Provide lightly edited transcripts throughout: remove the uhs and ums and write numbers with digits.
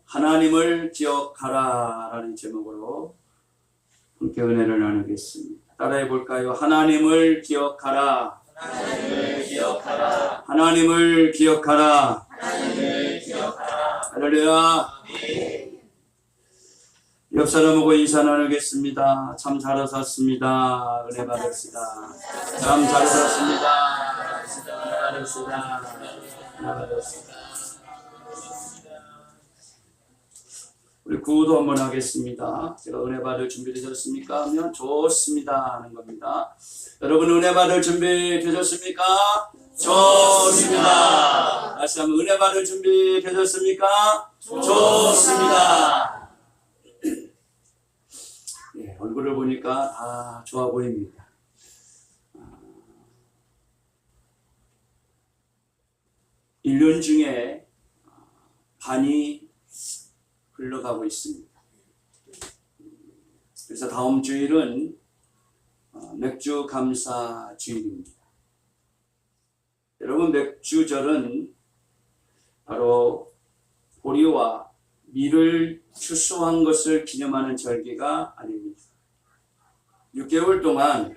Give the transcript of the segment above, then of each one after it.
하나님을 기억하라 라는 제목으로 함께 은혜를 나누겠습니다. 따라해 볼까요? 하나님을 기억하라. 하나님을 기억하라. 하나님을 기억하라. 하나님을 기억하라. 할렐루야. 옆 사람하고 인사 나누겠습니다. 참 잘 오셨습니다. 은혜 받읍시다. 참 잘 오셨습니다. 받읍시다. 은혜 받읍시다. 우리 구호도 한번 하겠습니다. 제가 은혜 받을 준비 되셨습니까? 하면 좋습니다 하는 겁니다. 여러분 은혜 받을 준비 되셨습니까? 좋습니다. 다시 한번 은혜 받을 준비 되셨습니까? 좋습니다. 네, 얼굴을 보니까 다 좋아 보입니다. 1년 중에 반이 흘러가고 있습니다. 그래서 다음 주일은 맥주 감사 주일입니다. 여러분, 맥주절은 바로 보리와 밀을 추수한 것을 기념하는 절기가 아닙니다. 6개월 동안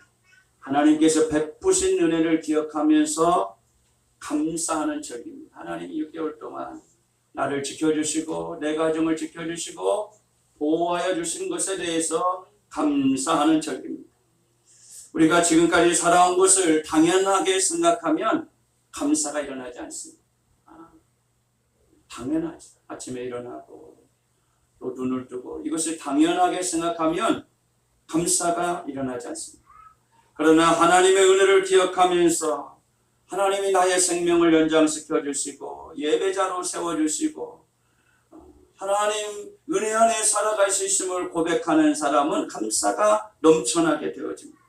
하나님께서 베푸신 은혜를 기억하면서 감사하는 절기입니다. 하나님이 6개월 동안 나를 지켜주시고 내 가정을 지켜주시고 보호하여 주신 것에 대해서 감사하는 절기입니다. 우리가 지금까지 살아온 것을 당연하게 생각하면 감사가 일어나지 않습니다. 당연하지. 아침에 일어나고 또 눈을 뜨고 이것을 당연하게 생각하면 감사가 일어나지 않습니다. 그러나 하나님의 은혜를 기억하면서 하나님이 나의 생명을 연장시켜 주시고 예배자로 세워주시고 하나님 은혜 안에 살아갈 수 있음을 고백하는 사람은 감사가 넘쳐나게 되어집니다.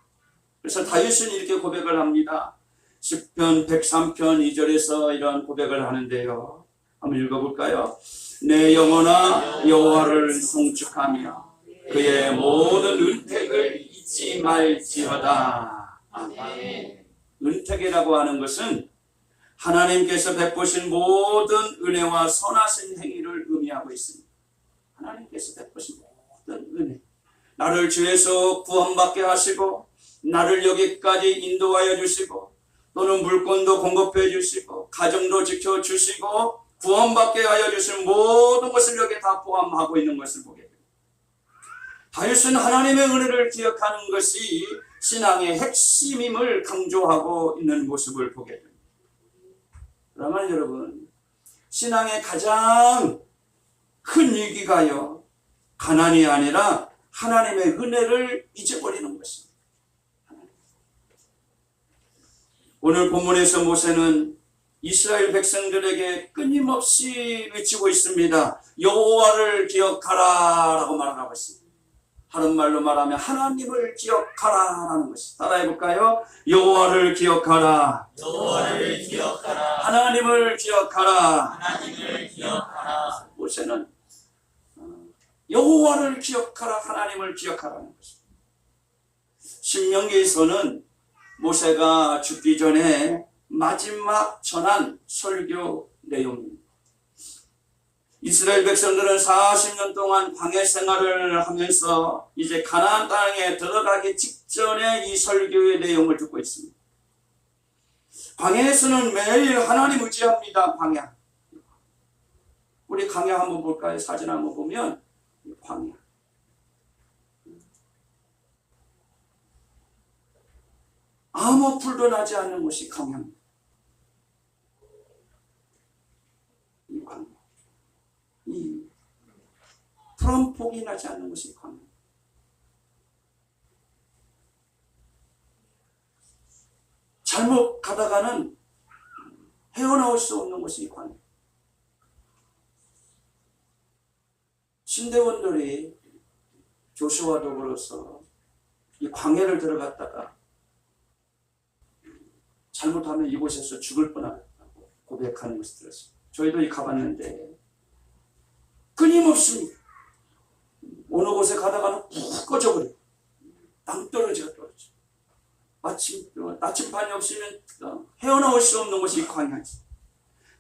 그래서 다윗은 이렇게 고백을 합니다. 시편 103편 2절에서 이런 고백을 하는데요. 한번 읽어볼까요? 내 영혼아 여호와를 송축하며 그의 모든 은택을 잊지 말지어다. 아멘. 은택이라고 하는 것은 하나님께서 베푸신 모든 은혜와 선하신 행위를 의미하고 있습니다. 하나님께서 베푸신 모든 은혜, 나를 죄에서 구원받게 하시고 나를 여기까지 인도하여 주시고 또는 물건도 공급해 주시고 가정도 지켜주시고 구원받게 하여 주신 모든 것을 여기에 다 포함하고 있는 것을 보게 됩니다. 다윗은 하나님의 은혜를 기억하는 것이 신앙의 핵심임을 강조하고 있는 모습을 보게 됩니다. 그러면 여러분, 신앙의 가장 큰 위기가요, 가난이 아니라 하나님의 은혜를 잊어버리는 것입니다. 오늘 본문에서 모세는 이스라엘 백성들에게 끊임없이 외치고 있습니다. 여호와를 기억하라 라고 말하고 있습니다. 다른 말로 말하면 하나님을 기억하라 라는 것이. 따라해볼까요? 여호와를 기억하라. 여호와를 기억하라. 하나님을 기억하라. 하나님을 기억하라. 모세는 여호와를 기억하라, 하나님을 기억하라는 것입니다. 신명기에서는 모세가 죽기 전에 마지막 전한 설교 내용입니다. 이스라엘 백성들은 40년 동안 광야 생활을 하면서 이제 가나안 땅에 들어가기 직전에 이 설교의 내용을 듣고 있습니다. 광야에서는 매일 하나님 의지합니다. 광야. 우리 광야 한번 볼까요? 사진 한번 보면 광야. 아무 풀도 나지 않는 곳이 광야입니다. 이 광야. 이 푸른 폭이 나지 않는 곳이 광야. 잘못 가다가는 헤어나올 수 없는 곳이 광야. 신대원들이 조슈아와 더불어서 이 광야를 들어갔다가 잘못하면 이곳에서 죽을 뻔하다고 고백하는 것을 들었습니다. 저희도 가봤는데 끊임없습니다. 어느 곳에 가다가는 푹 꺼져버려요. 낭떠러지가 떨어져. 마침 나침반이 없으면 헤어나올 수 없는 곳이 광야지.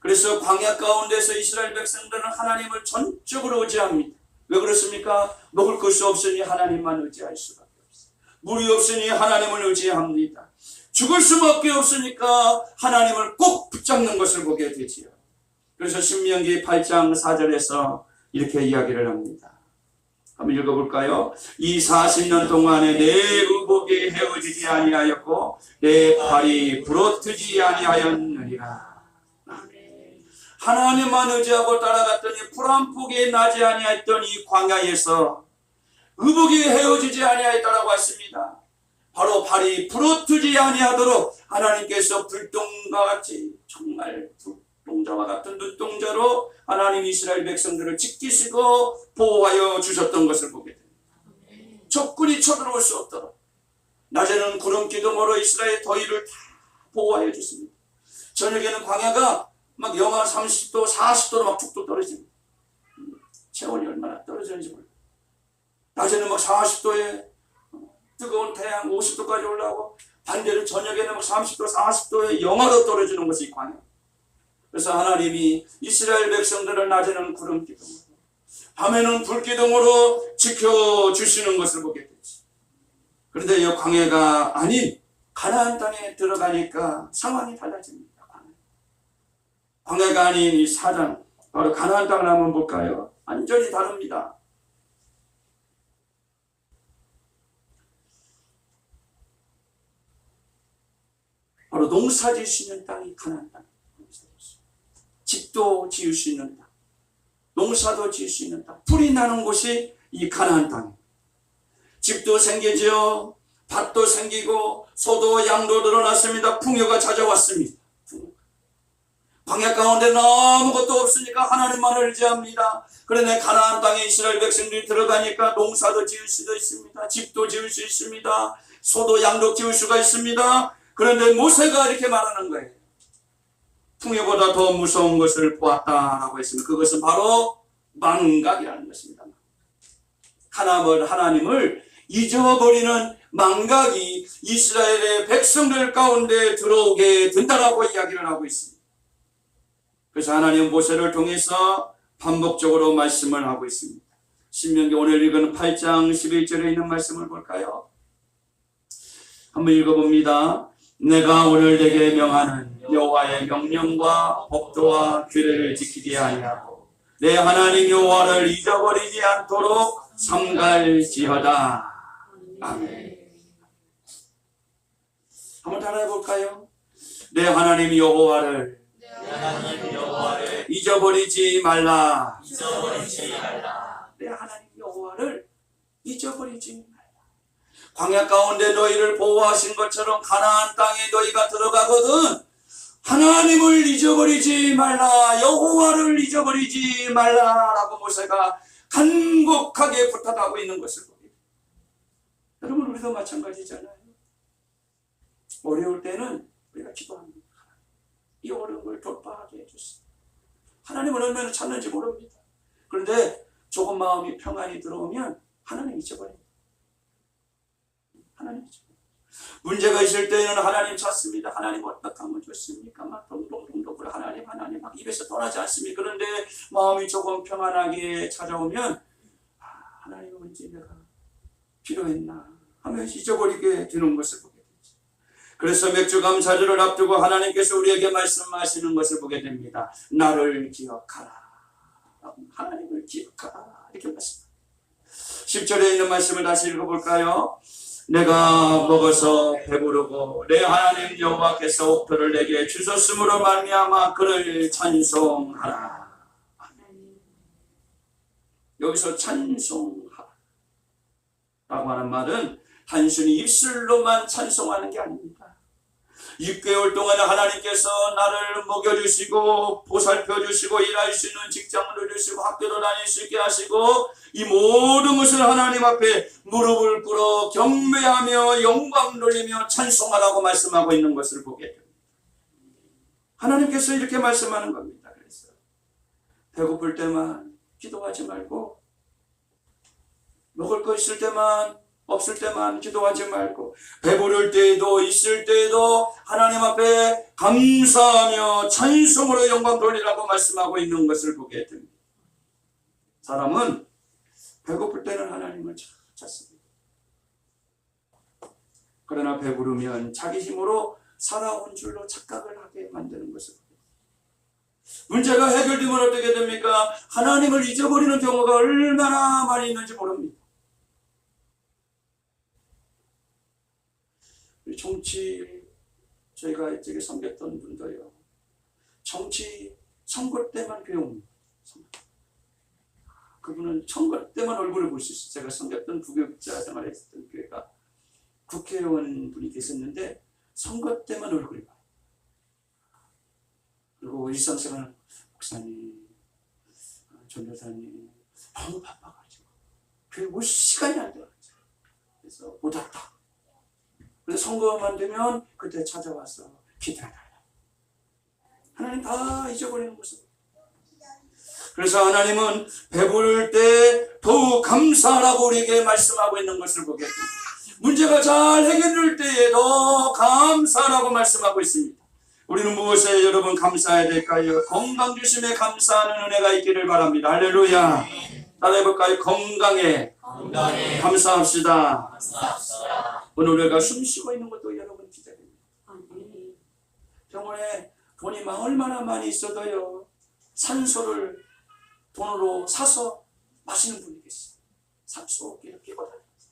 그래서 광야 가운데서 이스라엘 백성들은 하나님을 전적으로 의지합니다. 왜 그렇습니까? 먹을 것이 없으니 하나님만 의지할 수밖에 없어요. 물이 없으니 하나님을 의지합니다. 죽을 수밖에 없으니까 하나님을 꼭 붙잡는 것을 보게 되지요. 그래서 신명기 8장 4절에서 이렇게 이야기를 합니다. 한번 읽어볼까요? 이 40년 동안에 내 의복이 헤어지지 아니하였고 내 팔이 부러뜨지 아니하였느니라. 하나님만 의지하고 따라갔더니 풀 한 폭이 나지 아니하였던 이 광야에서 의복이 헤어지지 아니하였다라고 했습니다. 바로 발이 부러뜨지 아니하도록 하나님께서 불똥과 같이 정말 눈동자와 같은 눈동자로 하나님 이스라엘 백성들을 지키시고 보호하여 주셨던 것을 보게 됩니다. 적군이 쳐들어올 수 없도록 낮에는 구름 기둥으로 이스라엘 더위를 다 보호하여 주십니다. 저녁에는 광야가 막 영하 30도, 40도로 막 툭툭 떨어집니다. 체온이 얼마나 떨어지는지 몰라요. 낮에는 막 40도에 뜨거운 태양 50도까지 올라오고 반대로 저녁에는 막 30도, 40도에 영하로 떨어지는 것이 광야. 그래서 하나님이 이스라엘 백성들을 낮에는 구름 기둥으로, 밤에는 불 기둥으로 지켜주시는 것을 보게 되지. 그런데 이 광야가 아닌 가나안 땅에 들어가니까 상황이 달라집니다. 광야가 아닌 이 사장, 바로 가나안 땅을 한번 볼까요? 완전히 다릅니다. 바로 농사 지을 수 있는 땅이 가나안 땅. 집도 지을 수 있는 땅, 농사도 지을 수 있는 땅, 풀이 나는 곳이 이 가나안 땅. 집도 생기죠. 밭도 생기고 소도 양도 늘어났습니다. 풍요가 찾아왔습니다. 광야 가운데는 아무것도 없으니까 하나님만을 의지합니다. 그런데 가나안 땅에 이스라엘 백성들이 들어가니까 농사도 지을 수도 있습니다. 집도 지을 수 있습니다. 소도 양도 키울 수가 있습니다. 그런데 모세가 이렇게 말하는 거예요. 풍요보다 더 무서운 것을 보았다라고 했습니다. 그것은 바로 망각이라는 것입니다. 하나님을 잊어버리는 망각이 이스라엘의 백성들 가운데 들어오게 된다라고 이야기를 하고 있습니다. 그래서 하나님은 모세를 통해서 반복적으로 말씀을 하고 있습니다. 신명기 오늘 읽은 8장 11절에 있는 말씀을 볼까요? 한번 읽어봅니다. 내가 오늘 내게 명하는 여호와의 명령과 법도와 규례를 지키게 아니하고 내 하나님 여호와를 잊어버리지 않도록 삼갈지어다. 아멘. 한번 따라해 볼까요? 내 하나님 여호와를 잊어버리지 말라. 내 하나님 여호와를 잊어버리지 말라. 광야 가운데 너희를 보호하신 것처럼 가나안 땅에 너희가 들어가거든 하나님을 잊어버리지 말라. 여호와를 잊어버리지 말라라고 모세가 간곡하게 부탁하고 있는 것을 보입니다. 여러분, 우리도 마찬가지잖아요. 어려울 때는 우리가 기도합니다. 이 어려움을 돌파하게 해주세요. 하나님을 얼마나 찾는지 모릅니다. 그런데 조금 마음이 평안이 들어오면 하나님 잊어버립니다. 하나님 잊어버립니다. 문제가 있을 때는 하나님 찾습니다. 하나님 어떻게 하면 좋습니까? 막 동동동동 하나님 막 입에서 떠나지 않습니까? 그런데 마음이 조금 평안하게 찾아오면 하나님 언제 내가 필요했나 하면서 잊어버리게 되는 것을 보게 되죠. 그래서 맥주 감사절을 앞두고 하나님께서 우리에게 말씀하시는 것을 보게 됩니다. 나를 기억하라. 하나님을 기억하라. 이렇게 말씀합니다. 10절에 있는 말씀을 다시 읽어볼까요? 내가 먹어서 배부르고 내 하나님 여호와께서 옥토를 내게 주셨으므로 말미암아 그를 찬송하라. 여기서 찬송하라 라고 하는 말은 단순히 입술로만 찬송하는 게 아닙니다. 6개월 동안 하나님께서 나를 먹여주시고 보살펴주시고 일할 수 있는 직장을 주시고 학교도 다닐 수 있게 하시고 이 모든 것을 하나님 앞에 무릎을 꿇어 경배하며 영광 돌리며 찬송하라고 말씀하고 있는 것을 보게 됩니다. 하나님께서 이렇게 말씀하는 겁니다. 그래서 배고플 때만 기도하지 말고 먹을 거 있을 때만 없을 때만 기도하지 말고 배부를 때에도 있을 때에도 하나님 앞에 감사하며 찬송으로 영광 돌리라고 말씀하고 있는 것을 보게 됩니다. 사람은 배고플 때는 하나님을 찾습니다. 그러나 배부르면 자기 힘으로 살아온 줄로 착각을 하게 만드는 것을 보게 됩니다. 문제가 해결되면 어떻게 됩니까? 하나님을 잊어버리는 경우가 얼마나 많이 있는지 모릅니다. 정치, 저희가 이쪽에 섬겼던 분도요, 정치 선거 때만 배웁니다. 그분은 선거 때만 얼굴을 볼 수 있어요. 제가 섬겼던 부교육자 생활했던 교회가 국회의원 분이 계셨는데 선거 때만 얼굴이 봐요. 그리고 일상생활, 목사님, 전도사님 너무 바빠가지고 교회 올 시간이 안 돼요. 그래서 못 왔다. 그래서 선거만 되면 그때 찾아와서 기도해달라. 하나님 다 잊어버리는 모습. 그래서 하나님은 배부를 때 더욱 감사하라고 우리에게 말씀하고 있는 것을 보게 됩니다. 문제가 잘 해결될 때에도 감사하라고 말씀하고 있습니다. 우리는 무엇에 여러분 감사해야 될까요? 건강 주심에 감사하는 은혜가 있기를 바랍니다. 할렐루야. 따라해볼까요? 건강에 감사합시다. 오늘 우리가 숨 쉬고 있는 것도 여러분 기다립니다. 병원에 돈이 얼마나 많이 있어도요, 산소를 돈으로 사서 마시는 분이 계세요. 산소기를 끼고 다니면서.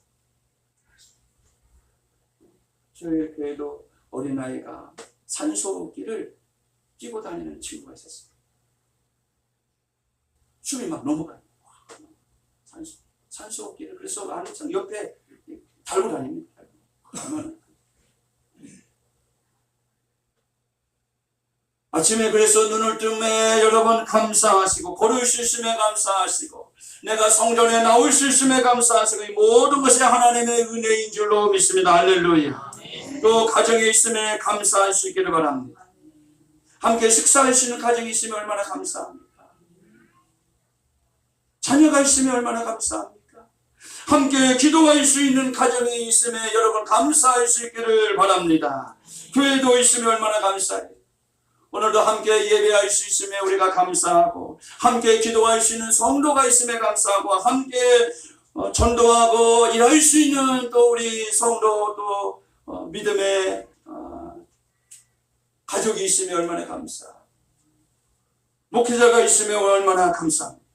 저희 교회도 어린아이가 산소기를 끼고 다니는 친구가 있었어요. 숨이 막 넘어가요. 산소기를 그래서 항상 옆에 달고 다닙니다. 아침에 그래서 눈을 뜨면 여러분 감사하시고, 걸을 수 있음에 감사하시고, 내가 성전에 나올 수 있음에 감사하시고, 이 모든 것이 하나님의 은혜인 줄로 믿습니다. 할렐루야. 또 가정에 있음에 감사할 수 있기를 바랍니다. 함께 식사할 수 있는 가정이 있으면 얼마나 감사합니까? 자녀가 있으면 얼마나 감사합니까? 함께 기도할 수 있는 가정이 있음에 여러분 감사할 수 있기를 바랍니다. 교회도 있으면 얼마나 감사해요. 오늘도 함께 예배할 수 있음에 우리가 감사하고, 함께 기도할 수 있는 성도가 있음에 감사하고, 함께 전도하고 일할 수 있는 또 우리 성도, 또 믿음의 가족이 있으면 얼마나 감사하고, 목회자가 있으면 얼마나 감사합니다.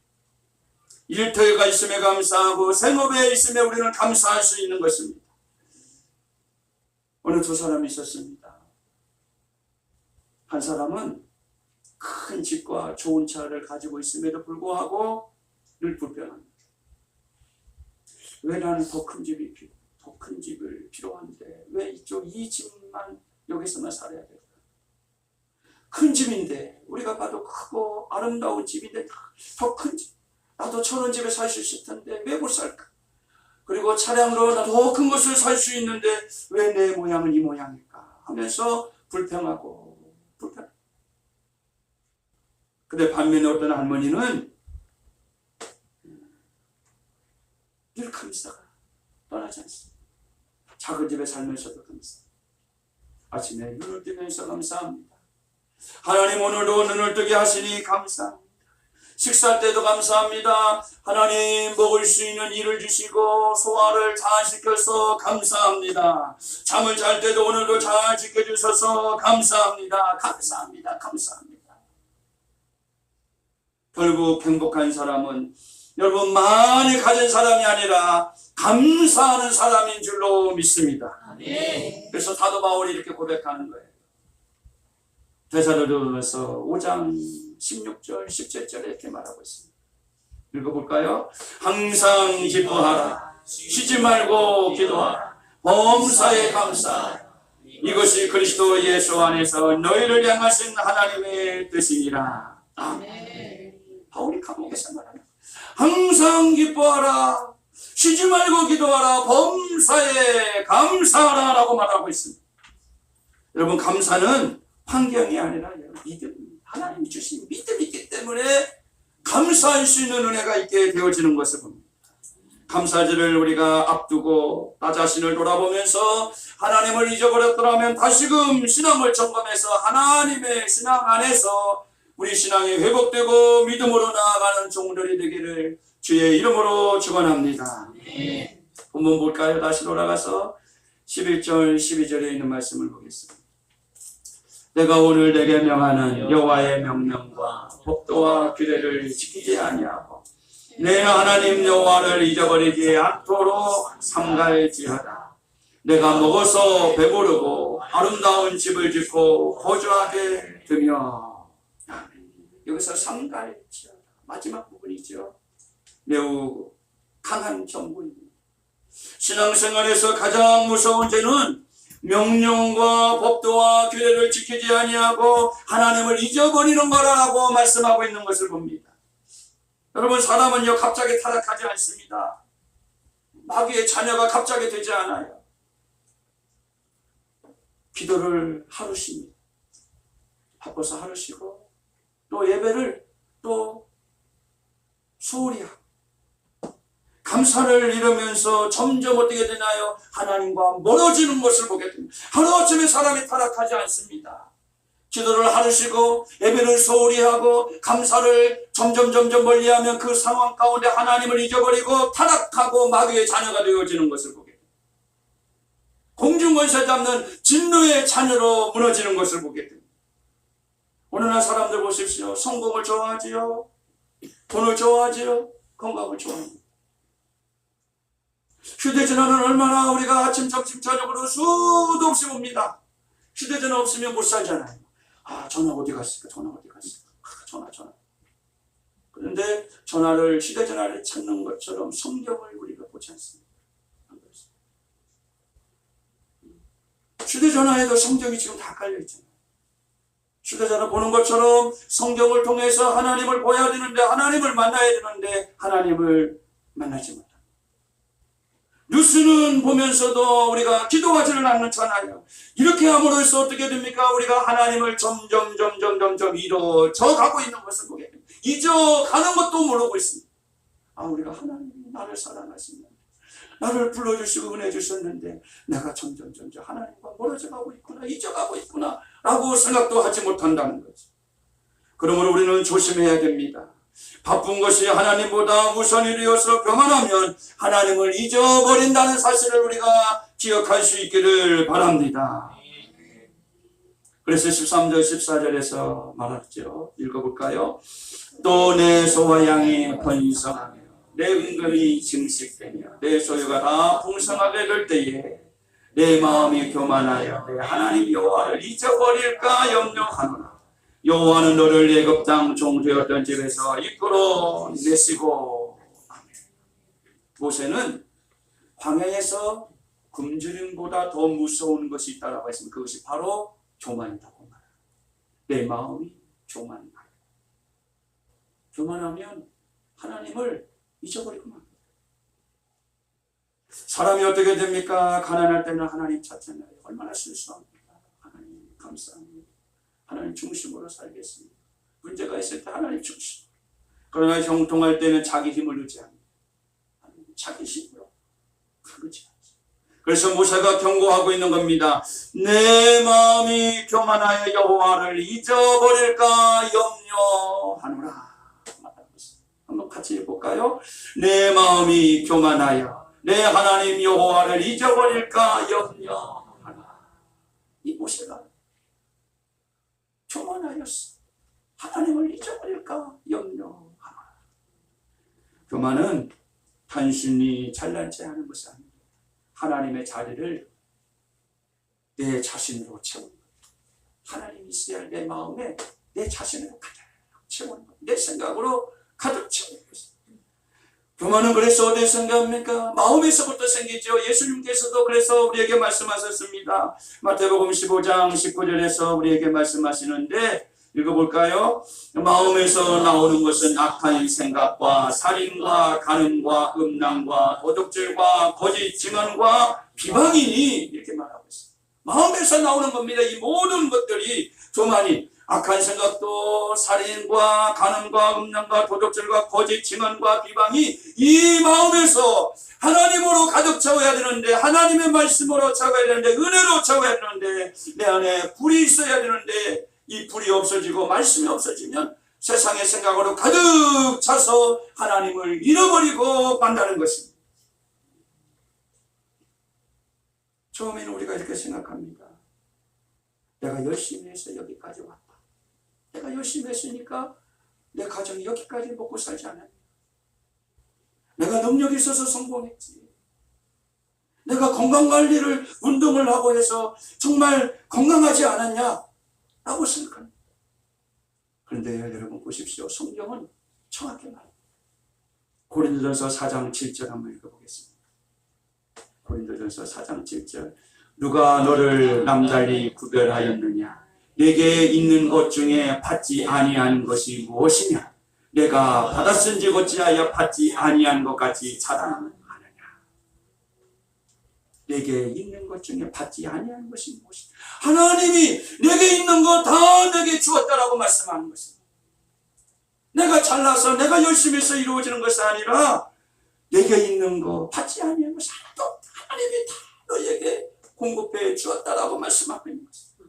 일터가 있음에 감사하고, 생업에 있음에 우리는 감사할 수 있는 것입니다. 오늘 두 사람이 있었습니다. 한 사람은 큰 집과 좋은 차를 가지고 있음에도 불구하고 늘 불평합니다. 왜 나는 더 큰 집을 필요한데 왜 이 집만 여기서만 살아야 될까? 큰 집인데, 우리가 봐도 크고 아름다운 집인데 더 큰 집, 나도 저런 집에 살 수 있을 텐데 왜 못 살까? 그리고 차량으로 더 큰 것을 살 수 있는데 왜 내 모양은 이 모양일까? 하면서 불평하고. 근데 반면에 어떤 할머니는 늘 감사가 떠나지 않습니다. 작은 집에 살면서도 감사. 아침에 눈을 뜨면서 감사합니다. 하나님 오늘도 눈을 뜨게 하시니 감사합니다. 식사할 때도 감사합니다. 하나님 먹을 수 있는 일을 주시고 소화를 잘 시켜서 감사합니다. 잠을 잘 때도 오늘도 잘 지켜주셔서 감사합니다. 감사합니다. 감사합니다. 결국 행복한 사람은 여러분 많이 가진 사람이 아니라 감사하는 사람인 줄로 믿습니다. 그래서 사도 바울이 이렇게 고백하는 거예요. 데살로니가서 5장 16절 17절에 이렇게 말하고 있습니다. 읽어볼까요? 항상 기뻐하라, 쉬지 말고 기도하라, 범사에 감사하라. 이것이 그리스도 예수 안에서 너희를 향하신 하나님의 뜻이니라. 아멘. 바울이 감옥에서 말하는, 항상 기뻐하라, 쉬지 말고 기도하라, 범사에 감사하라 라고 말하고 있습니다. 여러분, 감사는 환경이 아니라 믿음입니다. 하나님이 주신 믿음이 있기 때문에 감사할 수 있는 은혜가 있게 되어지는 것을 봅니다. 감사절을 우리가 앞두고 나 자신을 돌아보면서 하나님을 잊어버렸더라면 다시금 신앙을 점검해서 하나님의 신앙 안에서 우리 신앙이 회복되고 믿음으로 나아가는 종들이 되기를 주의 이름으로 축원합니다. 본문 볼까요? 다시 돌아가서 11절 12절에 있는 말씀을 보겠습니다. 내가 오늘 내게 명하는 여호와의 명령과 법도와 규례를 지키지 아니하고 내 하나님 여호와를 잊어버리지 않도록 삼갈지어다. 내가 먹어서 배부르고 아름다운 집을 짓고 거주하게 되며. 여기서 삼갈지어다. 마지막 부분이죠. 매우 강한 경고입니다. 신앙생활에서 가장 무서운 죄는 명령과 법도와 규례를 지키지 아니하고 하나님을 잊어버리는 거라고 말씀하고 있는 것을 봅니다. 여러분, 사람은요 갑자기 타락하지 않습니다. 마귀의 자녀가 갑자기 되지 않아요. 기도를 하루 쉽니다. 바빠서 하루 쉬고 또 예배를 또 소홀히 하고 감사를 잃으면서 점점 어떻게 되나요? 하나님과 멀어지는 것을 보게 됩니다. 하루아침에 사람이 타락하지 않습니다. 기도를 하루 쉬고 예배를 소홀히 하고 감사를 점점 멀리하면 그 상황 가운데 하나님을 잊어버리고 타락하고 마귀의 자녀가 되어지는 것을 보게 됩니다. 공중권세 잡는 진노의 자녀로 무너지는 것을 보게 됩니다. 오늘날 사람들 보십시오. 성공을 좋아하지요. 돈을 좋아하지요. 건강을 좋아합니다. 휴대전화는 얼마나 우리가 아침, 점심, 저녁으로 수도 없이 봅니다. 휴대전화 없으면 못 살잖아요. 전화 어디 갔을까? 전화. 그런데 휴대전화를 찾는 것처럼 성경을 우리가 보지 않습니다. 휴대전화에도 성경이 지금 다 깔려있잖아요. 휴대전화 보는 것처럼 성경을 통해서 하나님을 보아야 되는데, 하나님을 만나야 되는데 하나님을 만나지 못합니다. 뉴스는 보면서도 우리가 기도하지를 않잖아요. 이렇게 함으로써 어떻게 됩니까? 우리가 하나님을 점점 잊어져 가고 있는 것을 보게 됩니다. 잊어가는 것도 모르고 있습니다. 우리가 하나님이 나를 사랑하시면 나를 불러주시고 은혜 주셨는데 내가 점점 하나님과 멀어져 가고 있구나, 잊어가고 있구나 라고 생각도 하지 못한다는 거죠. 그러므로 우리는 조심해야 됩니다. 바쁜 것이 하나님보다 우선이 되어서 교만하면 하나님을 잊어버린다는 사실을 우리가 기억할 수 있기를 바랍니다. 그래서 13절 14절에서 말하죠. 읽어볼까요? 또 내 소와 양이 번성하며 내 은금이 증식되며 내 소유가 다 풍성하게 될 때에 내 마음이 교만하여 내 하나님 여호와를 잊어버릴까 염려하노라. 여호와는 너를 애굽 땅 종되었던 집에서 이끌어 내시고. 모세는 광야에서 굶주림보다 더 무서운 것이 있다고 했습니다. 그것이 바로 교만이라고 말해요. 내 마음이 교만하여. 교만하면 하나님을 잊어버리고 맙니다. 사람이 어떻게 됩니까? 가난할 때는 하나님 찾잖아요. 얼마나 순수합니까? 하나님 감사합니다. 하나님 중심으로 살겠습니다. 문제가 있을 때 하나님 중심. 그러나 형통할 때는 자기 힘을 의지합니다. 자기 힘으로 그러지 않습니다. 그래서 모세가 경고하고 있는 겁니다. 내 마음이 교만하여 여호와를 잊어버릴까 염려하노라. 한번 같이 해볼까요? 내 마음이 교만하여 내 하나님 여호와를 잊어버릴까 염려하노라. 이 모세가 교만하였어. 하나님을 잊어버릴까 염려하노라. 교만은 단순히 잘난 체 하는 것이 아닙니다. 하나님의 자리를 내 자신으로 채우는 것. 하나님이 있어야 할 내 마음에 내 자신으로 가득 채우는 것. 내 생각으로 가득 채우는 것입니다. 교만은 그래서 어디서 생깁니까? 마음에서부터 생기죠. 예수님께서도 그래서 우리에게 말씀하셨습니다. 마태복음 15장 19절에서 우리에게 말씀하시는데 읽어볼까요? 마음에서 나오는 것은 악한 생각과 살인과 간음과 음란과 도둑질과 거짓 증언과 비방이니 이렇게 말하고 있습니다. 마음에서 나오는 겁니다. 이 모든 것들이 교만이 악한 생각도 살인과 간음과 음란과 도둑질과 거짓 증언과 비방이 이 마음에서 하나님으로 가득 채워야 되는데, 하나님의 말씀으로 채워야 되는데, 은혜로 채워야 되는데, 내 안에 불이 있어야 되는데, 이 불이 없어지고 말씀이 없어지면 세상의 생각으로 가득 차서 하나님을 잃어버리고 만다는 것입니다. 처음에는 우리가 이렇게 생각합니다. 내가 열심히 해서 여기까지 왔다. 내가 열심히 했으니까 내 가정이 여기까지 먹고 살지 않았냐. 내가 능력이 있어서 성공했지. 내가 건강관리를 운동을 하고 해서 정말 건강하지 않았냐 라고 생각합니다. 그런데 여러분 보십시오. 성경은 정확히 말합니다. 고린도전서 4장 7절 한번 읽어보겠습니다. 고린도전서 4장 7절. 누가 너를 남달리 구별하였느냐? 내게 있는 것 중에 받지 아니한 것이 무엇이냐? 내가 받았은즉 어찌하여 받지 아니한 것 같이 자랑하느냐? 내게 있는 것 중에 받지 아니한 것이 무엇이냐? 하나님이 내게 있는 거 다 내게 주었다라고 말씀하는 것입니다. 내가 잘나서 내가 열심히 해서 이루어지는 것이 아니라 내게 있는 거 받지 아니한 것이 하나도 하나님이 다 너에게 공급해 주었다라고 말씀하고 있는 것입니다.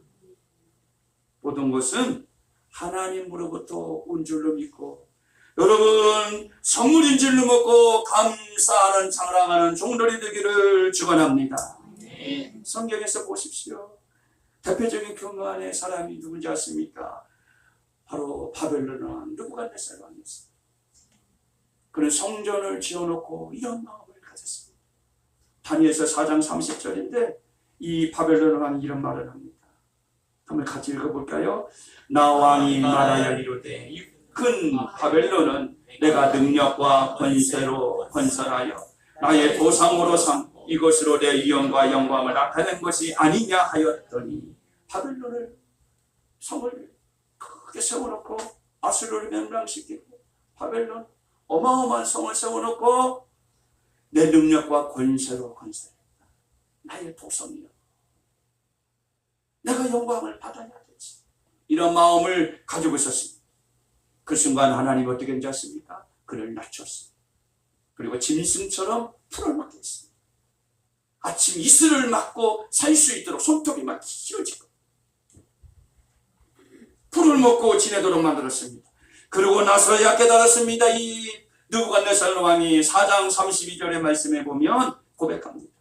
모든 것은 하나님으로부터 온 줄로 믿고, 여러분 선물인 줄로 믿고 감사하는 자랑하는 종들이 되기를 축원합니다. 성경에서 보십시오. 대표적인 교만의 사람이 누군지 아십니까? 바로 바벨론 왕 느부갓네살 왕이었습니다. 그는 성전을 지어놓고 이런 마음을 가졌습니다. 다니엘서 4장 30절인데 이 바벨론 왕이 이런 말을 합니다. 한번 같이 읽어볼까요? 나 왕이 말하여 이르되 이 큰 바벨론은 내가 능력과 권세로 건설하여 나의 도상으로 삼고 이것으로 내 위엄과 영광을 나타낸 것이 아니냐 하였더니, 바벨론을 성을 크게 세워놓고 아수르를 멸망시키고 바벨론 어마어마한 성을 세워놓고 내 능력과 권세로 건설했다. 나의 도성이요, 내가 영광을 받아야 되지. 이런 마음을 가지고 있었습니다. 그 순간 하나님 어떻게 했는지 아십니까? 그를 낮췄습니다. 그리고 짐승처럼 풀을 먹게 했습니다. 아침 이슬을 맞고 살 수 있도록 손톱이 막 길어지고 풀을 먹고 지내도록 만들었습니다. 그러고 나서야 깨달았습니다. 이 느부갓네살 왕이 4장 32절의 말씀에 보면 고백합니다.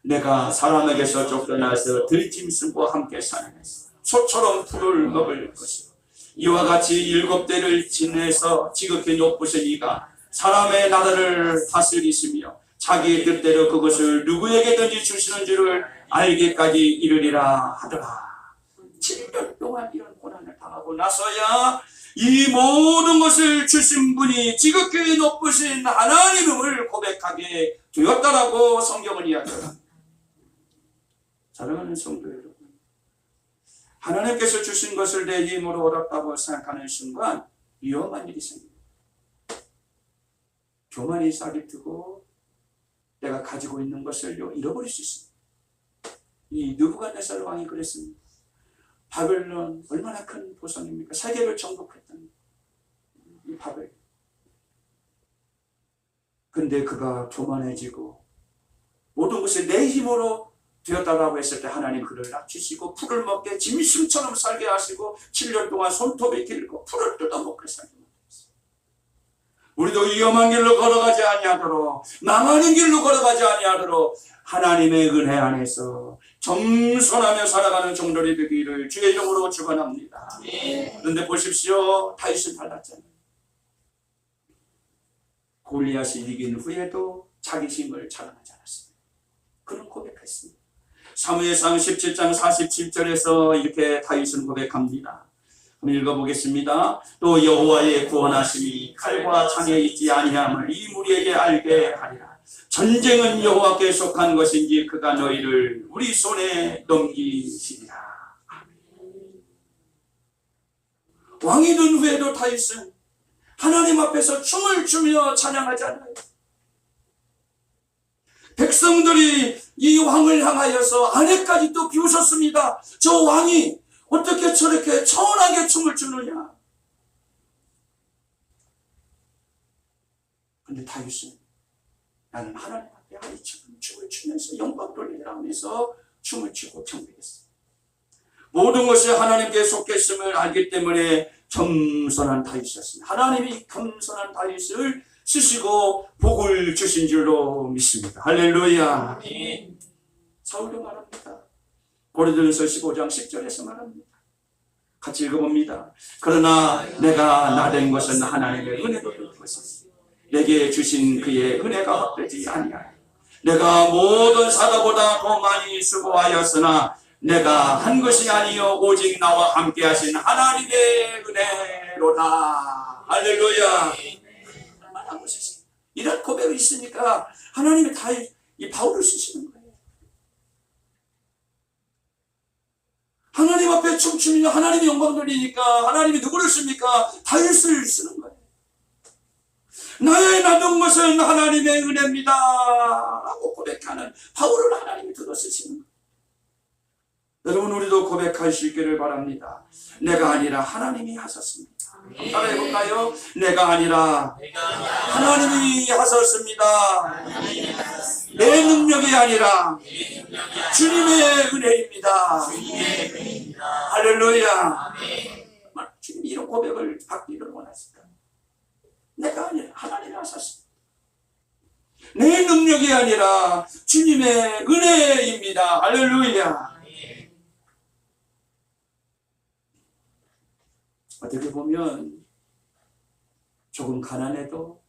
내가 사람에게서 쫓겨나서 들짐승과 함께 사는 소처럼 풀을 먹을 것이고, 이와 같이 7대를 지내서 지극히 높으신 이가 사람의 나라를 다스리시며 자기의 뜻대로 그것을 누구에게든지 주시는 줄을 알기까지 이르리라 하더라. 7년 동안 이런 고난을 당하고 나서야 이 모든 것을 주신 분이 지극히 높으신 하나님을 고백하게 되었다라고 성경은 이야기합니다. 사랑하는 성도 여러분, 하나님께서 주신 것을 내 힘으로 얻었다고 생각하는 순간 위험한 일이 생깁니다. 교만이 싹이 트고 내가 가지고 있는 것을 잃어버릴 수 있습니다. 이 느부갓네살 왕이 그랬습니다. 바벨론 얼마나 큰 보성입니까? 세계를 정복했던 이 바벨. 근데 그가 교만해지고 모든 것이 내 힘으로 되었다라고 했을 때 하나님 그를 낮추시고 풀을 먹게 짐승처럼 살게 하시고 7년 동안 손톱이 길고 풀을 뜯어먹게 살게 만들었어요. 우리도 위험한 길로 걸어가지 아니하도록, 망하는 길로 걸어가지 아니하도록 하나님의 은혜 안에서 겸손하며 살아가는 종들이 되기를 주의 이름으로 축원합니다. 그런데 보십시오. 다윗은 달랐잖아요. 골리앗이 이긴 후에도 자기 힘을 자랑하지 않았습니다. 그는 고백했습니다. 사무엘상 17장 47절에서 이렇게 다윗은 고백합니다. 한번 읽어보겠습니다. 또 여호와의 구원하심이 칼과 창에 있지 아니함을 이 무리에게 알게 하리라. 전쟁은 여호와께 속한 것인지 그가 너희를 우리 손에 넘기시리라. 왕이 된 후에도 다윗은 하나님 앞에서 춤을 추며 찬양하지 않아요. 백성들이 이 왕을 향하여서 아내까지 또 비웃었습니다. 저 왕이 어떻게 저렇게 천하게 춤을 추느냐. 근데 다윗은 나는 하나님 앞에 춤을 추면서 영광 돌리라 하면서 춤을 추고 경배했어요. 모든 것이 하나님께 속했음을 알기 때문에 겸손한 다윗이었습니다. 하나님이 겸손한 다윗을 쓰시고 복을 주신 줄로 믿습니다. 할렐루야. 사울도 말합니다. 고린도전서 15장 10절에서 말합니다. 같이 읽어봅니다. 그러나 내가 나된 것은 하나님의 은혜로 된 것이지 내게 주신 그의 은혜가 헛되지 아니하여 내가 모든 사도보다 더 많이 수고하였으나 내가 한 것이 아니요 오직 나와 함께 하신 하나님의 은혜로다. 할렐루야. 이런 고백이 있으니까 하나님이 다 이 바울을 쓰시는 거예요. 하나님 앞에 춤추며 하나님이 영광 돌리니까 하나님이 누구를 씁니까? 다윗을 쓰는 거예요. 나의 나던 것은 하나님의 은혜입니다 라고 고백하는 바울을 하나님이 들어 쓰시는 거예요. 여러분, 우리도 고백할 수 있기를 바랍니다. 내가 아니라 하나님이 하셨습니다. 따라해볼까요? 내가 아니라 하나님이 하셨습니다. 내 능력이 아니라 주님의 은혜입니다. 할렐루야. 주님이 이런 고백을 받기를 원하십니다. 내가 아니라 하나님이 하셨습니다. 내 능력이 아니라 주님의 은혜입니다. 할렐루야. 어떻게 보면 조금 가난해도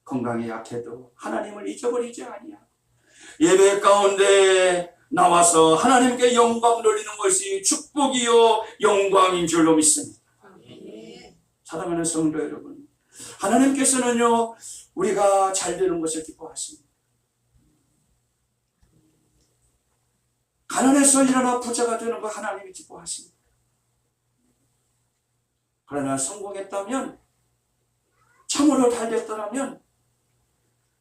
건강이 약해도 하나님을 잊어버리지 아니야. 예배 가운데 나와서 하나님께 영광 돌리는 것이 축복이요 영광인 줄로 믿습니다. 사랑하는 성도 여러분, 하나님께서는요 우리가 잘 되는 것을 기뻐하십니다. 가난해서 일어나 부자가 되는 거 하나님이 기뻐하십니다. 그러나 성공했다면, 참으로 잘 됐더라면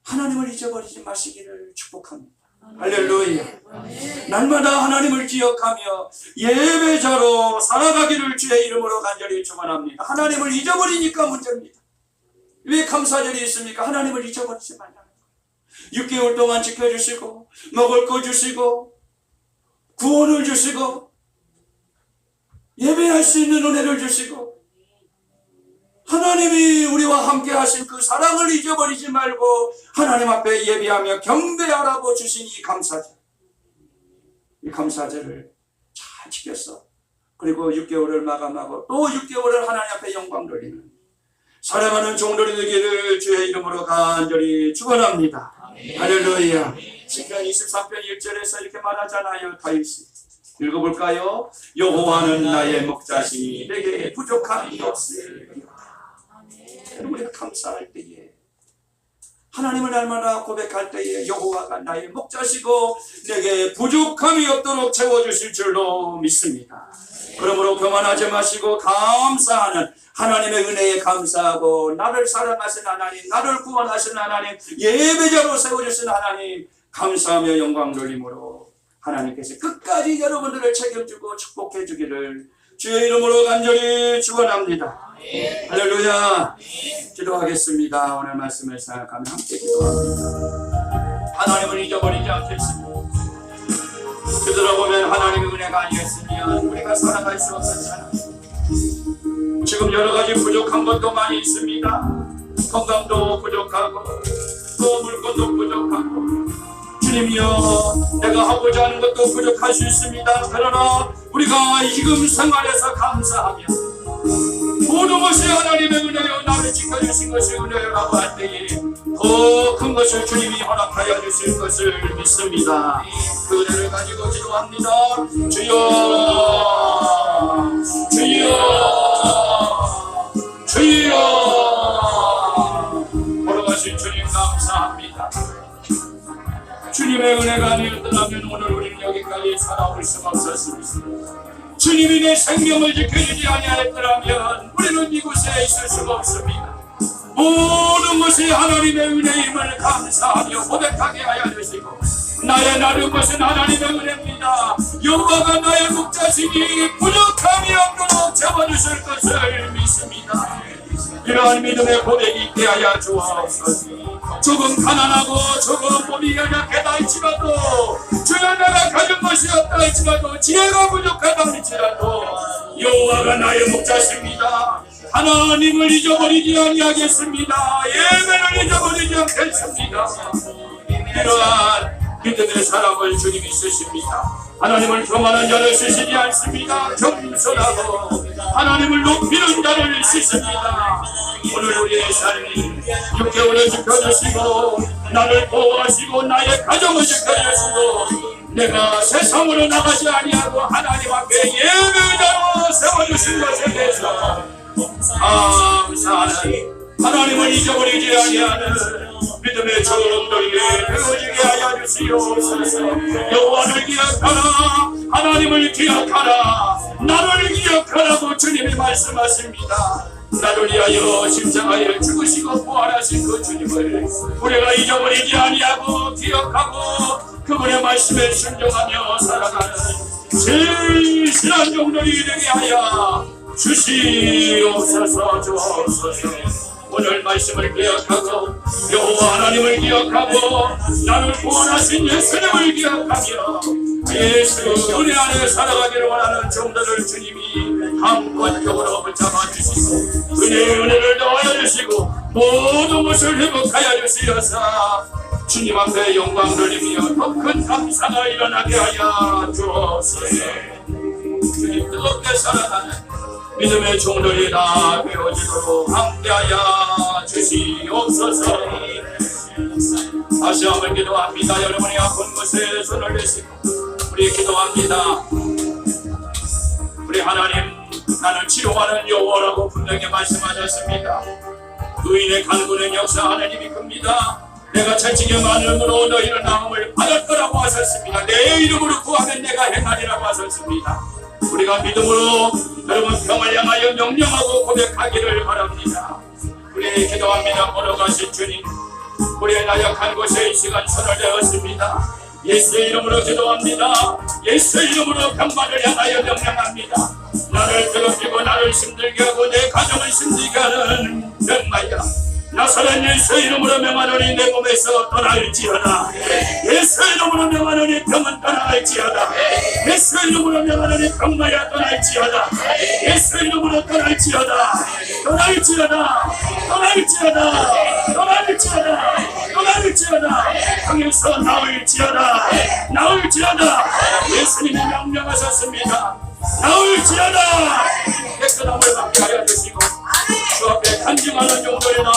하나님을 잊어버리지 마시기를 축복합니다. 할렐루야. 날마다 하나님을 기억하며 예배자로 살아가기를 주의 이름으로 간절히 축원합니다. 하나님을 잊어버리니까 문제입니다. 왜 감사절이 있습니까? 하나님을 잊어버리지 말라는 거예요. 6개월 동안 지켜주시고 먹을 거 주시고 구원을 주시고 예배할 수 있는 은혜를 주시고 하나님이 우리와 함께 하신 그 사랑을 잊어버리지 말고 하나님 앞에 예배하며 경배하라고 주신 이 감사절, 이 감사절을 잘 지켰어. 그리고 6개월을 마감하고 또 6개월을 하나님 앞에 영광 돌리는 사랑하는 종들이 되기를 주의 이름으로 간절히 축원합니다. 할렐루야. 시편 23편 1절에서 이렇게 말하잖아요. 다윗이 읽어볼까요? 여호와는 나의 목자시니 내게 부족함이 없으리라. 우리가 감사할 때에, 하나님을 날마다 고백할 때에 여호와가 나의 목자시고 내게 부족함이 없도록 채워주실 줄로 믿습니다. 그러므로 교만하지 마시고 감사하는 하나님의 은혜에 감사하고 나를 사랑하신 하나님, 나를 구원하신 하나님, 예배자로 세워주신 하나님 감사하며 영광 돌림으로 하나님께서 끝까지 여러분들을 책임지고 축복해 주기를 주의 이름으로 간절히 축원합니다. 할렐루야. 기도하겠습니다. 오늘 말씀을 생각하며 함께 기도합니다. 하나님을 잊어버리지 않겠습니다. 되돌아보면 하나님의 은혜가 아니었으면 우리가 살아갈 수 없었잖아. 지금 여러 가지 부족한 것도 많이 있습니다. 건강도 부족하고 또 물건도 부족하고 주님이여, 내가 하고자 하는 것도 부족할 수 있습니다. 그러나 우리가 지금 생활에서 감사하며 모든 것이 하나님의 은혜요 나를 지켜주신 것이 은혜라고 할 때에 더 큰 것을 주님이 허락하여 주실 것을 믿습니다. 그 은혜를 가지고 기도합니다. 주여, 주여, 주여. 걸어가신 주님 감사합니다. 주님의 은혜가 아니었더라면 오늘 우리는 여기까지 살아올 수가 없었습니다. 주님이 내 생명을 지켜주지 아니하였더라면 우리는 이곳에 있을 수가 없습니다. 모든 것이 하나님의 은혜임을 감사하며 고백하게 하여 주시고 나의 나른 것은 하나님의 은혜입니다. 여호와가 나의 목자시니 부족함이 없도록 채워주실 것을 믿습니다. 이러한 믿음의 고백이 있게 하여 주옵소서. 조금 가난하고 조금 몸이 연약하다 할지라도 주여 내가 가진 것이 없다 할지라도 지혜가 부족하다 할지라도 여호와가 나의 목자십니다. 하나님을 잊어버리지 아니하겠습니다. 예배를 잊어버리지 않겠습니다. 이러한 믿음의 사람을 주님이 쓰십니다. 하나님을 경하는 자를 쓰시지 않습니다. 겸손하고 하나님을 높이는 자를 쓰십니다. 오늘 우리의 삶이 6개월을 지켜주시고 나를 보호하시고 나의 가정을 지켜주시고 내가 세상으로 나가지 아니하고 하나님 앞에 예배자로 세워주신 것에 대해서 감사하는 하나님을 잊어버리지 아니하는 믿음의 저음들에게 되어지게 하여 주시옵소서. 여호와를 기억하라, 하나님을 기억하라, 나를 기억하라고 주님이 말씀하십니다. 나를 위하여 십자가에 죽으시고 부활하신 그 주님을 우리가 잊어버리지 아니하고 기억하고 그분의 말씀에 순종하며 살아가는 진실한 종들이 되게 하여 주시옵소서. 주옵소서. 오늘 말씀을 기억하고 여호와 하나님을 기억하고 나를 구원하신 예수님을 기억하며 예수 은혜 안에 살아가기를 원하는 종들을 주님이 한권적으로 붙잡아 주시고 은혜를 더하여 주시고 모든 것을 회복하여 주시어서 주님 앞에 영광 돌리며 더 큰 감사가 일어나게 하여 주옵소서. 주님 뜨겁게 살아가는 믿음의 종들이 다 되어지도록 함께하여 주시옵소서. 다시 한번 기도합니다. 여러분이 아픈 곳에 손을 내시고 우리 기도합니다. 우리 하나님, 나는 치료하는 여호와라고 분명히 말씀하셨습니다. 의인의 간구는 역사 하나님이 큽니다. 내가 채찍에 많음으로 너희는 나음을 받을 거라고 하셨습니다. 내 이름으로 구하면 내가 행하리라고 하셨습니다. 우리가 믿음으로 여러분 평을 향하여 명령하고 고백하기를 바랍니다. 우리 기도합니다. 걸어가신 주님, 우리의 나약한 곳에 이 시간 손을 내었습니다. 예수의 이름으로 기도합니다. 예수의 이름으로 병만을 향하여 명령합니다. 나를 괴롭히고 나를 힘들게 하고 내 가정을 힘들게 하는 병마야, 나사렛 예수의 이름으로 명하노니 내 몸에서 떠날지어다. 예수의 이름으로 명하노니 병은 떠날지어다. 예수의 이름으로 명하노니 병마야 떠날지어다. 예수의 이름으로 떠날지어다. 떠날지어다. 떠날지어다. 떠날지어다. 떠날지어다. 병에서 나올지어다. 나올지어다. 예수님이 명령하셨습니다. 나올지어다. 깨끗함을 받게 하여 주시고 주 앞에 간증하는 종들이나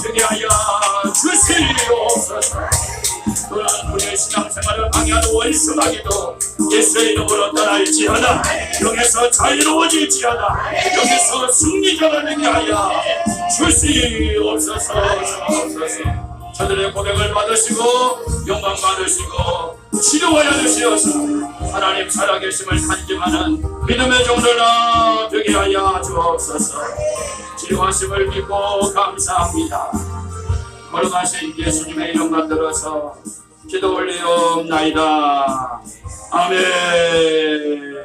되게 하여 주시옵소서. 또한 우리의 신앙생활을 방해하는 원수마귀도 예수의 이름으로 떠날지어다. 영에서 자유로워질지어다. 영에서 승리자가 되게 하여 주시옵소서. 저들의 고백을 받으시고 영광 받으시고 치료하여 주시어서 하나님 살아계심을 간증하는 믿음의 종들아 되게 하여 주옵소서. 치료하심을 믿고 감사합니다. 걸어가신 예수님의 이름 받들어서 기도 올리옵나이다. 아멘.